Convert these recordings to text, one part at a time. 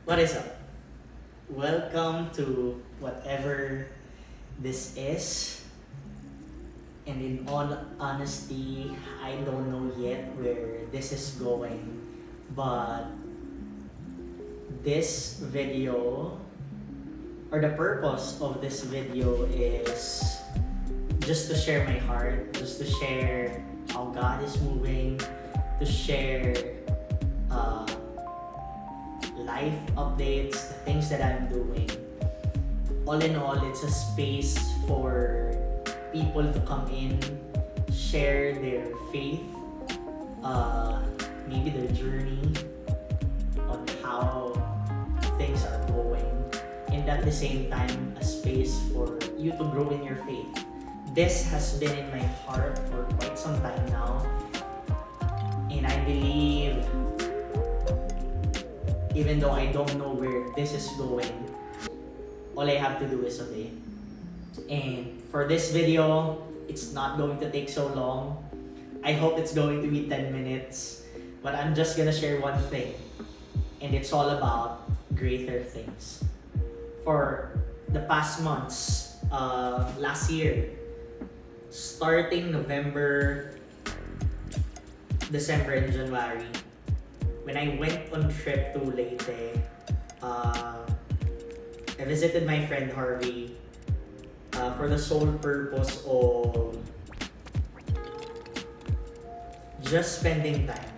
What is up? Welcome to whatever this is. And in all honesty, I don't know yet where this is going. But this video, or the purpose of this video is just to share my heart, just to share how God is moving, to share life updates, the things that I'm doing. All in all, it's a space for people to come in, share their faith, maybe their journey on how things are going, and at the same time, a space for you to grow in your faith. This has been in my heart for quite some time now, and I believe even though I don't know where this is going, all I have to do is obey. And for this video, it's not going to take so long. I hope it's going to be 10 minutes, but I'm just gonna share one thing, and it's all about greater things. For the past months, last year, starting November, December, and January, when I went on trip to Leyte, I visited my friend Harvey for the sole purpose of just spending time.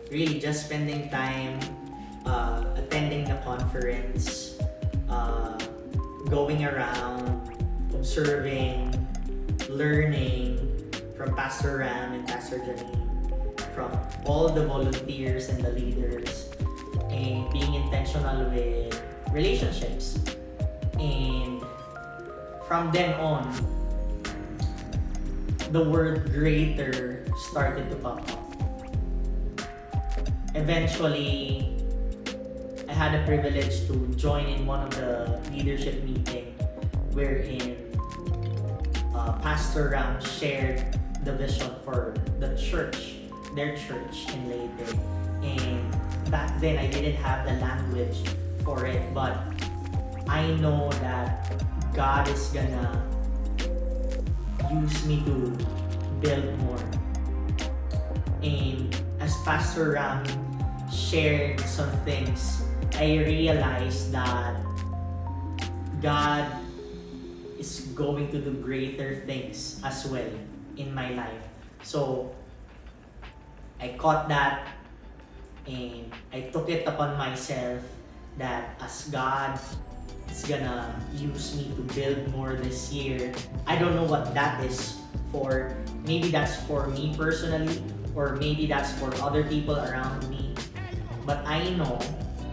Really, just spending time, attending the conference, going around, observing, learning from Pastor Ram and Pastor Janine, from all the volunteers and the leaders, and being intentional with relationships. And from then on, the word greater started to pop up. Eventually, I had a privilege to join in one of the leadership meeting wherein Pastor Ram shared the vision for the church, their church in Leyte. And back then I didn't have the language for it, but I know that God is gonna use me to build more. And as Pastor Ram shared some things, I realized that God is going to do greater things as well in my life. So I caught that, and I took it upon myself that as God is gonna use me to build more this year. I don't know what that is for. Maybe that's for me personally, or maybe that's for other people around me. But I know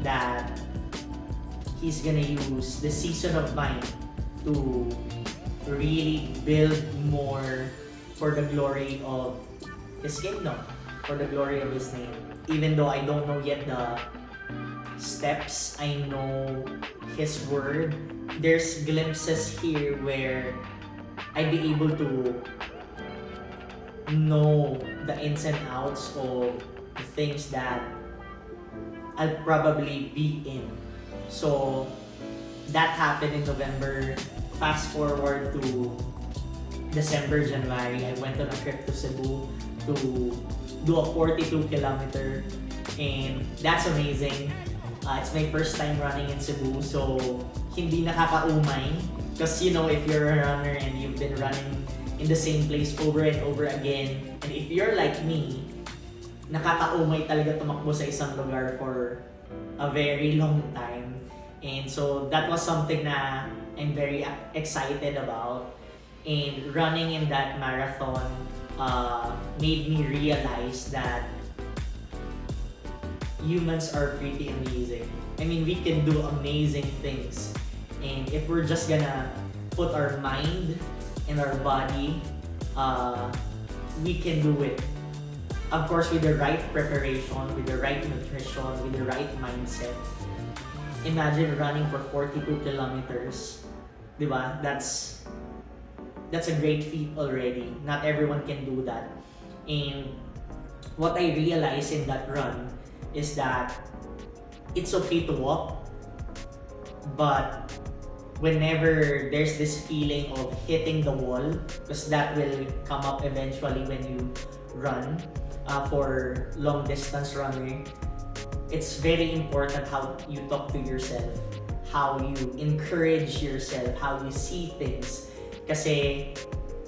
that He's gonna use the season of mine to really build more for the glory of His kingdom, for the glory of His name. Even though I don't know yet the steps, I know His word. There's glimpses here where I'd be able to know the ins and outs of the things that I'll probably be in. So that happened in November. Fast forward to December, January, I went on a trip to Cebu to do a 42-kilometer, and that's amazing. It's my first time running in Cebu, so hindi nakakaumay. Because you know, if you're a runner and you've been running in the same place over and over again, and if you're like me, nakakaumay talaga tumakbo sa isang lugar for a very long time. And so that was something na I'm very excited about. And running in that marathon made me realize that humans are pretty amazing. I mean, we can do amazing things. And if we're just gonna put our mind and our body, we can do it. Of course, with the right preparation, with the right nutrition, with the right mindset. Imagine running for 42 kilometers. Diba? That's a great feat already. Not everyone can do that. And what I realized in that run is that it's okay to walk, but whenever there's this feeling of hitting the wall, because that will come up eventually when you run for long distance runner, it's very important how you talk to yourself, how you encourage yourself, how you see things. Kasi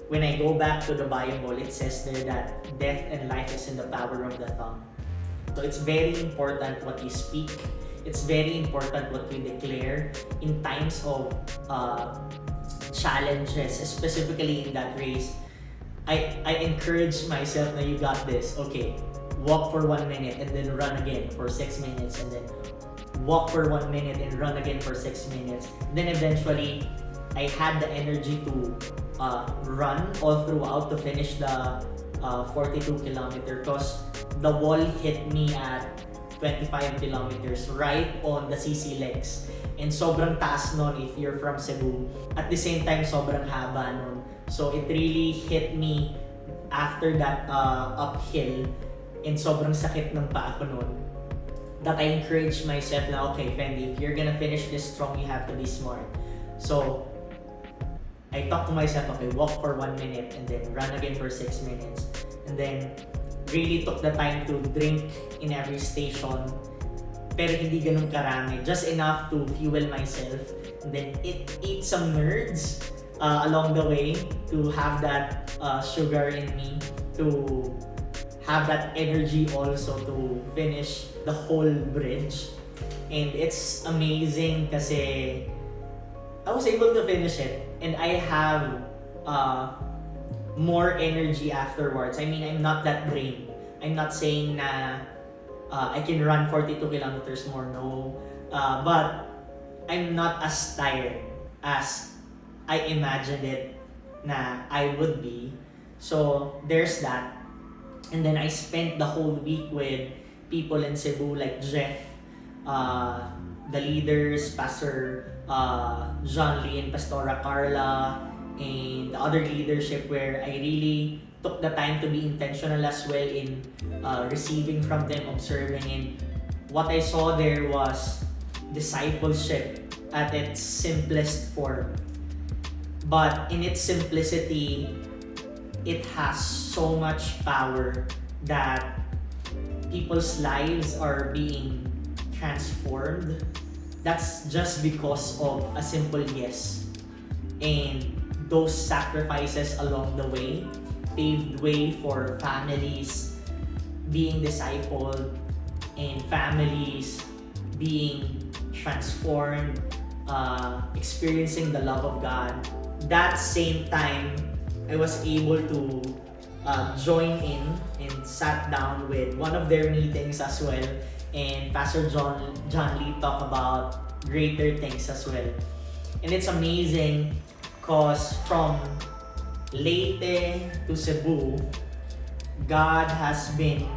when I go back to the Bible, it says there that death and life is in the power of the tongue. So it's very important what you speak. It's very important what you declare in times of challenges, specifically in that race. I encourage myself na you got this. Okay, walk for 1 minute and then run again for 6 minutes, and then walk for 1 minute and run again for 6 minutes. Then eventually, I had the energy to run all throughout to finish the 42 kilometer because the wall hit me at 25 kilometers right on the CC legs. And sobrang taas nun if you're from Cebu. At the same time, sobrang haba nun. So it really hit me after that uphill, and sobrang sakit ng paa ko nun. That I encouraged myself na, okay, Fendi, if you're gonna finish this strong, you have to be smart. So I talked to myself, okay, walk for 1 minute and then run again for 6 minutes. And then really took the time to drink in every station, pero hindi ganun karami, just enough to fuel myself, and then eat some nerds along the way to have that sugar in me, to have that energy also to finish the whole bridge. And it's amazing kasi I was able to finish it, and I have more energy afterwards. I mean, I'm not that drained. I'm not saying na I can run 42 kilometers more, no. But I'm not as tired as I imagined it na I would be. So there's that. And then I spent the whole week with people in Cebu like Jeff, the leaders, Pastor John Lee and Pastora Carla, and the other leadership, where I really took the time to be intentional as well in receiving from them, observing, and what I saw there was discipleship at its simplest form. But in its simplicity, it has so much power that people's lives are being transformed. That's just because of a simple yes. And those sacrifices along the way paved way for families being discipled and families being transformed, experiencing the love of God. That same time, I was able to join in and sat down with one of their meetings as well, and Pastor John Lee talked about greater things as well. And it's amazing because from Leyte to Cebu, God has been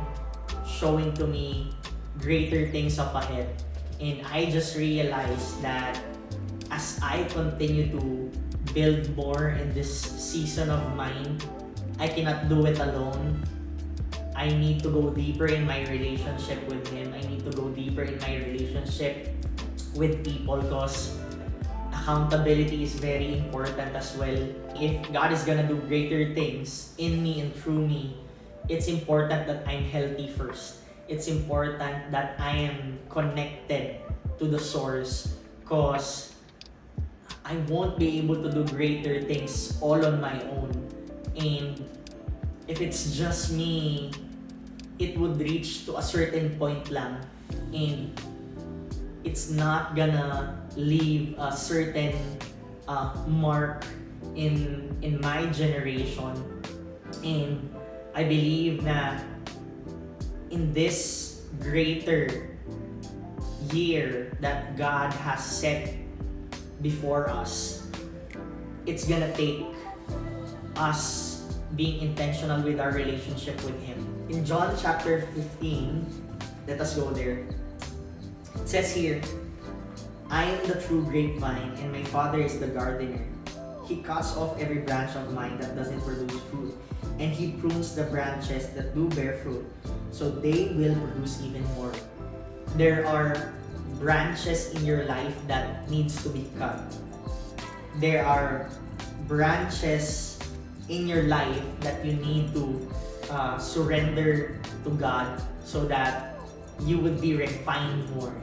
showing to me greater things up ahead. And I just realized that as I continue to build more in this season of mine, I cannot do it alone. I need to go deeper in my relationship with Him. I need to go deeper in my relationship with people, because accountability is very important as well. If God is gonna do greater things in me and through me, it's important that I'm healthy first. It's important that I am connected to the source, because I won't be able to do greater things all on my own. And if it's just me, it would reach to a certain point lang, and it's not gonna leave a certain mark in my generation. And I believe na in this greater year that God has set before us, it's gonna take us being intentional with our relationship with Him. In John chapter 15, let us go there. It says here, I am the true grapevine, and my Father is the gardener. He cuts off every branch of mine that doesn't produce fruit, and He prunes the branches that do bear fruit, so they will produce even more. There are branches in your life that needs to be cut. There are branches in your life that you need to surrender to God so that you would be refined more.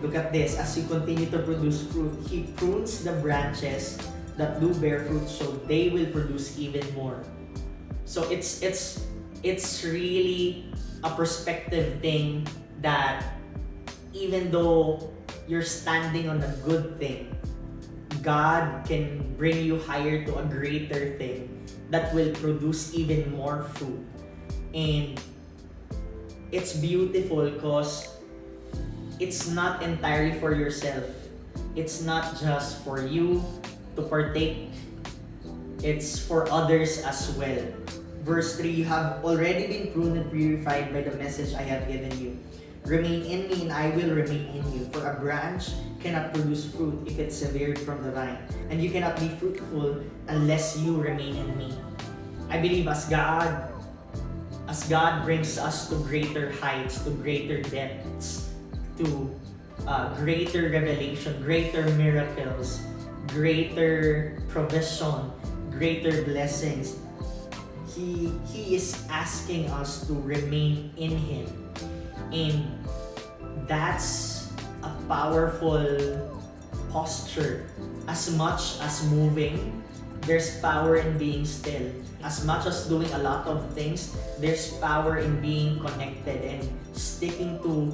Look at this. As you continue to produce fruit, He prunes the branches that do bear fruit so they will produce even more. So it's really a perspective thing that even though you're standing on a good thing, God can bring you higher to a greater thing that will produce even more fruit. And it's beautiful because it's not entirely for yourself. It's not just for you to partake. It's for others as well. Verse 3, you have already been pruned and purified by the message I have given you. Remain in me and I will remain in you. For a branch cannot produce fruit if it's severed from the vine. And you cannot be fruitful unless you remain in me. I believe as God brings us to greater heights, to greater depths, to greater revelation, greater miracles, greater provision, greater blessings, He is asking us to remain in Him. And that's a powerful posture. As much as moving, there's power in being still. As much as doing a lot of things, there's power in being connected and sticking to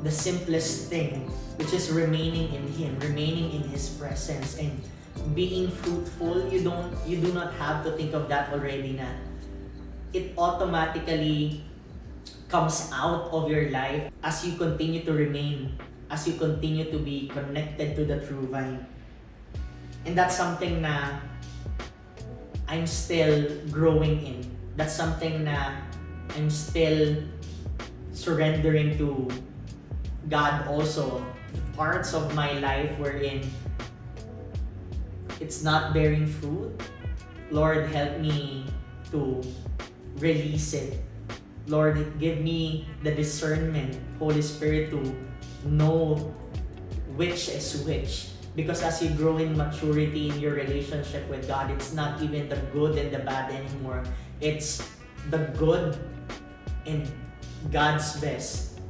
the simplest thing, which is remaining in Him, remaining in His presence, and being fruitful. You do not have to think of that already na. It automatically comes out of your life as you continue to remain, as you continue to be connected to the true vine. And that's something na I'm still growing in. That's something na I'm still surrendering to God also. Parts of my life wherein it's not bearing fruit, Lord, help me to release it. Lord, give me the discernment, Holy Spirit, to know which is which. Because as you grow in maturity in your relationship with God, it's not even the good and the bad anymore. It's the good and God's best.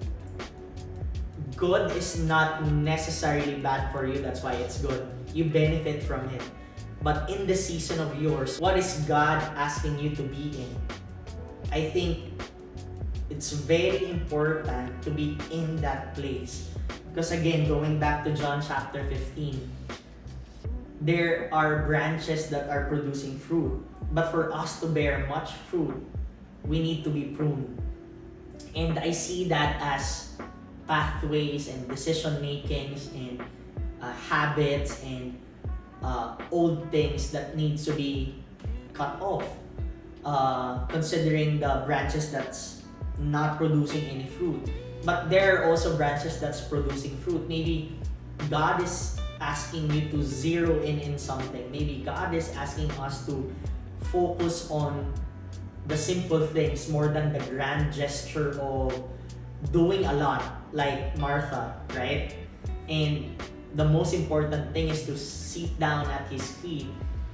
Good is not necessarily bad for you, that's why it's good. You benefit from it. But in the season of yours, what is God asking you to be in? I think it's very important to be in that place. Because again, going back to John chapter 15, there are branches that are producing fruit. But for us to bear much fruit, we need to be pruned. And I see that as pathways and decision makings and habits and old things that need to be cut off. Considering the branches that's not producing any fruit. But there are also branches that's producing fruit. Maybe God is asking you to zero in something. Maybe God is asking us to focus on the simple things more than the grand gesture of doing a lot, like Martha, right? And the most important thing is to sit down at His feet,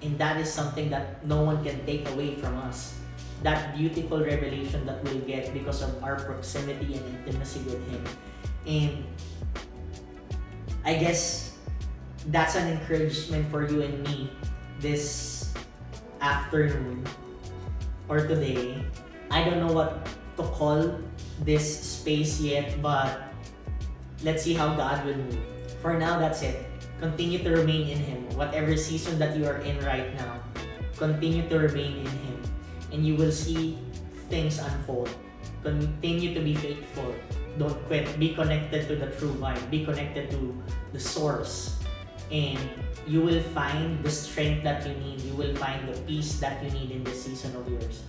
and that is something that no one can take away from us. That beautiful revelation that we'll get because of our proximity and intimacy with Him. And I guess that's an encouragement for you and me this afternoon or today. I don't know what to call this space yet, but let's see how God will move. For now, that's it. Continue to remain in Him. Whatever season that you are in right now, continue to remain in Him. And you will see things unfold. Continue to be faithful. Don't quit. Be connected to the true vine. Be connected to the source. And you will find the strength that you need. You will find the peace that you need in this season of yours.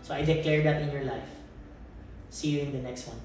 So I declare that in your life. See you in the next one.